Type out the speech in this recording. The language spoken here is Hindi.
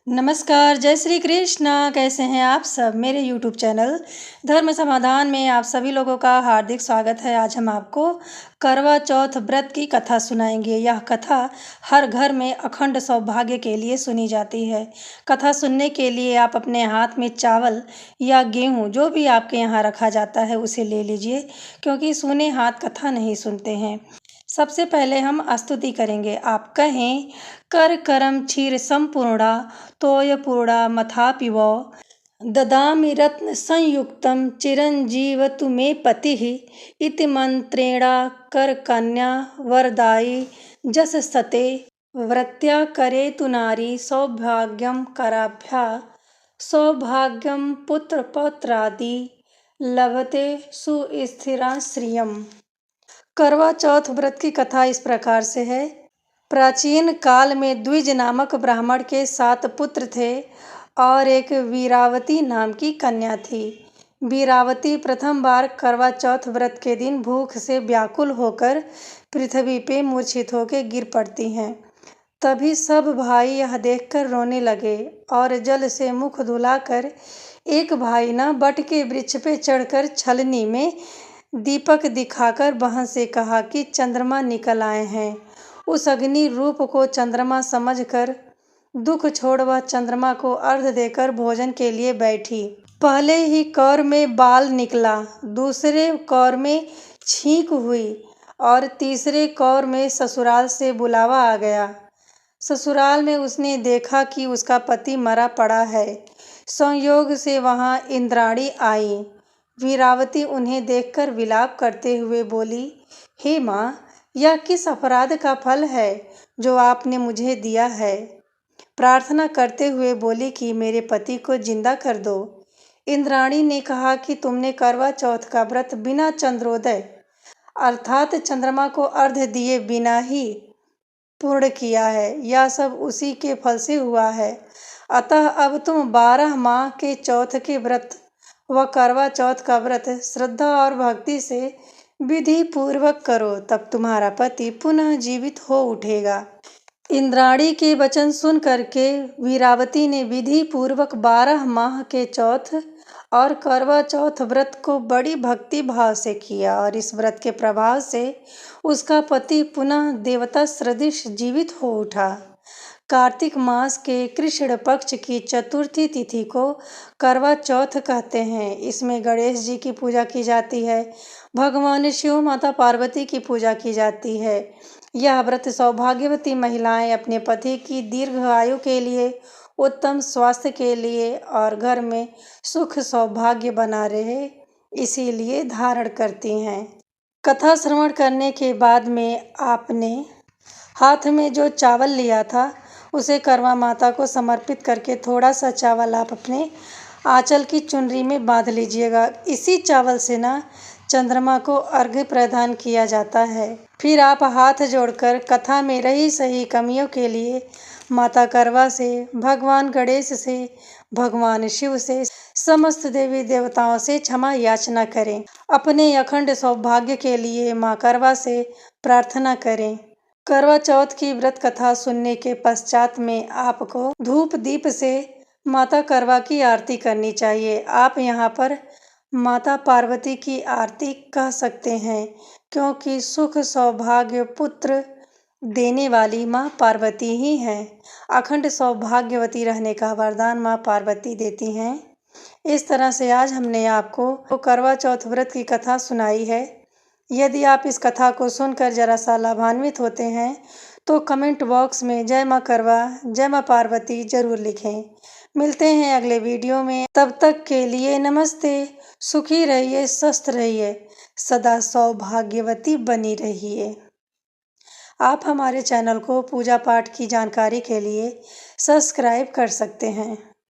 नमस्कार, जय श्री कृष्णा। कैसे हैं आप सब। मेरे YouTube चैनल धर्म समाधान में आप सभी लोगों का हार्दिक स्वागत है। आज हम आपको करवा चौथ व्रत की कथा सुनाएंगे। यह कथा हर घर में अखंड सौभाग्य के लिए सुनी जाती है। कथा सुनने के लिए आप अपने हाथ में चावल या गेहूँ जो भी आपके यहाँ रखा जाता है उसे ले लीजिए, क्योंकि सूने हाथ कथा नहीं सुनते हैं। सबसे पहले हम स्तुति करेंगे। आप कहें, कर करम क्षीर संपूर्णा तोय पूर्णा मथापिव ददामि रत्न संयुक्तं चिरंजीवतु मे पतिः इति मंत्रेणा कर कन्या वरदायी जस सते व्रत्या करेतु नारी सौभाग्यम कराभ्या सौभाग्यम पुत्र पौत्रादि लभते सुस्थिराश्रियम्। करवा चौथ व्रत की कथा इस प्रकार से है। प्राचीन काल में द्विज नामक ब्राह्मण के 7 पुत्र थे और एक वीरावती नाम की कन्या थी। वीरावती प्रथम बार करवा चौथ व्रत के दिन भूख से व्याकुल होकर पृथ्वी पे मूर्छित होकर गिर पड़ती हैं। तभी सब भाई यह देखकर रोने लगे और जल से मुख धुलाकर एक भाई न बट के वृक्ष पे चढ़कर छलनी में दीपक दिखाकर बहन से कहा कि चंद्रमा निकल आए हैं। उस अग्नि रूप को चंद्रमा समझकर दुख छोड़ वह चंद्रमा को अर्घ देकर भोजन के लिए बैठी। पहले ही कौर में बाल निकला, दूसरे कौर में छींक हुई और तीसरे कौर में ससुराल से बुलावा आ गया। ससुराल में उसने देखा कि उसका पति मरा पड़ा है। संयोग से वहाँ इंद्राणी आई। वीरावती उन्हें देखकर विलाप करते हुए बोली, हे माँ, यह किस अपराध का फल है जो आपने मुझे दिया है। प्रार्थना करते हुए बोली कि मेरे पति को जिंदा कर दो। इंद्राणी ने कहा कि तुमने करवा चौथ का व्रत बिना चंद्रोदय अर्थात चंद्रमा को अर्घ दिए बिना ही पूर्ण किया है। यह सब उसी के फल से हुआ है। अतः अब तुम 12 माह के चौथ के व्रत व करवा चौथ का व्रत श्रद्धा और भक्ति से विधि पूर्वक करो, तब तुम्हारा पति पुनः जीवित हो उठेगा। इंद्राणी के वचन सुन करके वीरावती ने विधि पूर्वक 12 माह के चौथ और करवा चौथ व्रत को बड़ी भक्ति भाव से किया और इस व्रत के प्रभाव से उसका पति पुनः देवता सदृश जीवित हो उठा। कार्तिक मास के कृष्ण पक्ष की चतुर्थी तिथि को करवा चौथ कहते हैं। इसमें गणेश जी की पूजा की जाती है, भगवान शिव माता पार्वती की पूजा की जाती है। यह व्रत सौभाग्यवती महिलाएं अपने पति की दीर्घ आयु के लिए, उत्तम स्वास्थ्य के लिए और घर में सुख सौभाग्य बना रहे इसीलिए धारण करती हैं। कथा श्रवण करने के बाद में आपने हाथ में जो चावल लिया था उसे करवा माता को समर्पित करके थोड़ा सा चावल आप अपने आंचल की चुनरी में बांध लीजिएगा। इसी चावल से ना चंद्रमा को अर्घ्य प्रदान किया जाता है। फिर आप हाथ जोड़कर कथा में रही सही कमियों के लिए माता करवा से, भगवान गणेश से, भगवान शिव से, समस्त देवी देवताओं से क्षमा याचना करें। अपने अखंड सौभाग्य के लिए माँ करवा से प्रार्थना करें। करवा चौथ की व्रत कथा सुनने के पश्चात में आपको धूप दीप से माता करवा की आरती करनी चाहिए। आप यहाँ पर माता पार्वती की आरती कह सकते हैं, क्योंकि सुख सौभाग्य पुत्र देने वाली माँ पार्वती ही हैं। अखंड सौभाग्यवती रहने का वरदान माँ पार्वती देती हैं। इस तरह से आज हमने आपको करवा चौथ व्रत की कथा सुनाई है। यदि आप इस कथा को सुनकर जरा सा लाभान्वित होते हैं तो कमेंट बॉक्स में जय माँ करवा, जय माँ पार्वती जरूर लिखें। मिलते हैं अगले वीडियो में, तब तक के लिए नमस्ते। सुखी रहिए, स्वस्थ रहिए, सदा सौभाग्यवती बनी रहिए। आप हमारे चैनल को पूजा पाठ की जानकारी के लिए सब्सक्राइब कर सकते हैं।